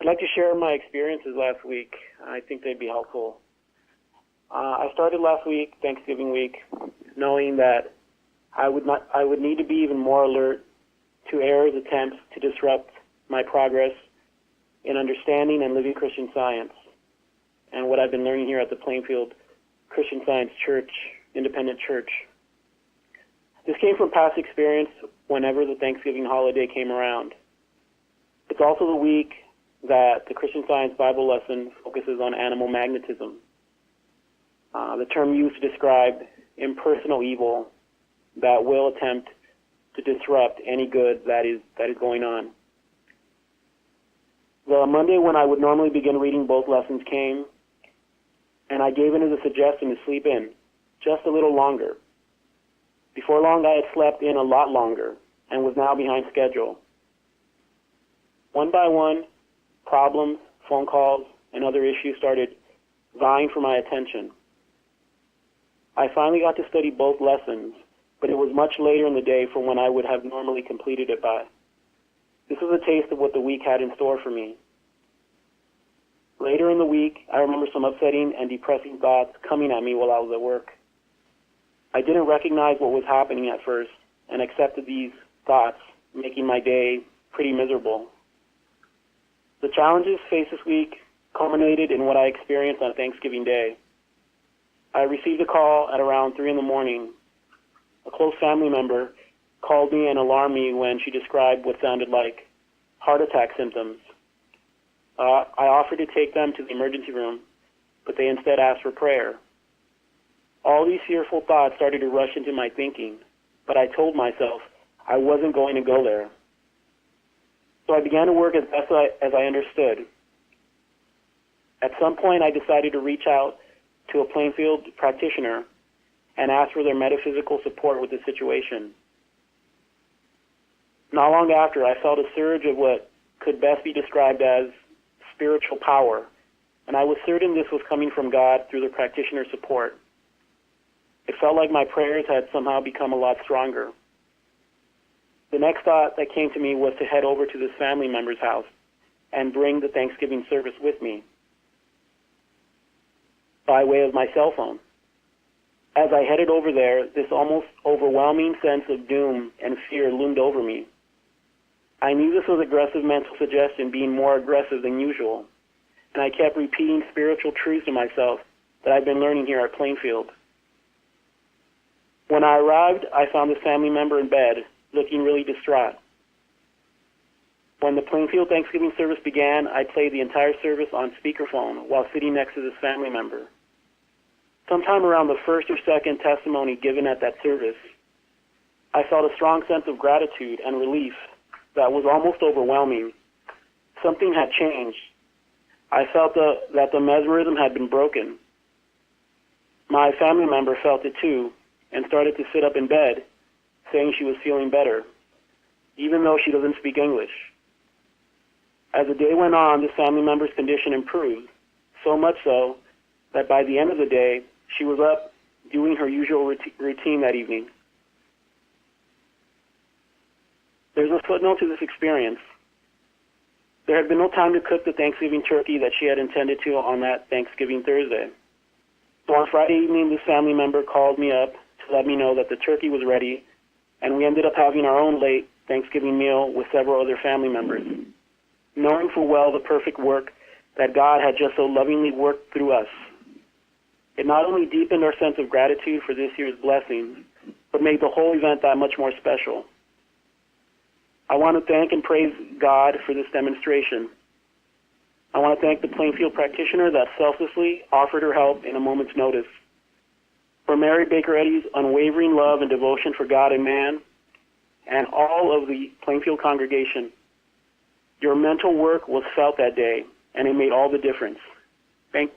I'd like to share my experiences last week. I think they'd be helpful. I started last week, Thanksgiving week, knowing that I would need to be even more alert to errors, attempts to disrupt my progress in understanding and living Christian Science, and what I've been learning here at the Plainfield Christian Science Church, independent church. This came from past experience whenever the Thanksgiving holiday came around. It's also the week that the Christian Science Bible lesson focuses on animal magnetism, the term used to describe impersonal evil that will attempt to disrupt any good that is going on. The Monday when I would normally begin reading both lessons came, and I gave in as a suggestion to sleep in just a little longer. Before long, I had slept in a lot longer and was now behind schedule. One by one, problems, phone calls, and other issues started vying for my attention. I finally got to study both lessons, but it was much later in the day from when I would have normally completed it by. This was a taste of what the week had in store for me. Later in the week, I remember some upsetting and depressing thoughts coming at me while I was at work. I didn't recognize what was happening at first and accepted these thoughts, making my day pretty miserable. The challenges faced this week culminated in what I experienced on Thanksgiving Day. I received a call at around 3 in the morning. A close family member called me and alarmed me when she described what sounded like heart attack symptoms. I offered to take them to the emergency room, but they instead asked for prayer. All these fearful thoughts started to rush into my thinking, but I told myself I wasn't going to go there. So I began to work as best as I understood. At some point, I decided to reach out to a Plainfield practitioner and ask for their metaphysical support with the situation. Not long after, I felt a surge of what could best be described as spiritual power, and I was certain this was coming from God through the practitioner's support. It felt like my prayers had somehow become a lot stronger. The next thought that came to me was to head over to this family member's house and bring the Thanksgiving service with me by way of my cell phone. As I headed over there, this almost overwhelming sense of doom and fear loomed over me. I knew this was aggressive mental suggestion being more aggressive than usual, and I kept repeating spiritual truths to myself that I've been learning here at Plainfield. When I arrived, I found this family member in bed, looking really distraught. When the Plainfield Thanksgiving service began, I played the entire service on speakerphone while sitting next to this family member. Sometime around the first or second testimony given at that service, I felt a strong sense of gratitude and relief that was almost overwhelming. Something had changed. I felt that the mesmerism had been broken. My family member felt it too and started to sit up in bed, saying she was feeling better, even though she doesn't speak English. As the day went on, this family member's condition improved, so much so that by the end of the day, she was up doing her usual routine that evening. There's a footnote to this experience. There had been no time to cook the Thanksgiving turkey that she had intended to on that Thanksgiving Thursday. So on Friday evening, this family member called me up to let me know that the turkey was ready, and we ended up having our own late Thanksgiving meal with several other family members, knowing full well the perfect work that God had just so lovingly worked through us. It not only deepened our sense of gratitude for this year's blessings, but made the whole event that much more special. I want to thank and praise God for this demonstration. I want to thank the Plainfield practitioner that selflessly offered her help in a moment's notice. For Mary Baker Eddy's unwavering love and devotion for God and man, and all of the Plainfield congregation, your mental work was felt that day, and it made all the difference. Thank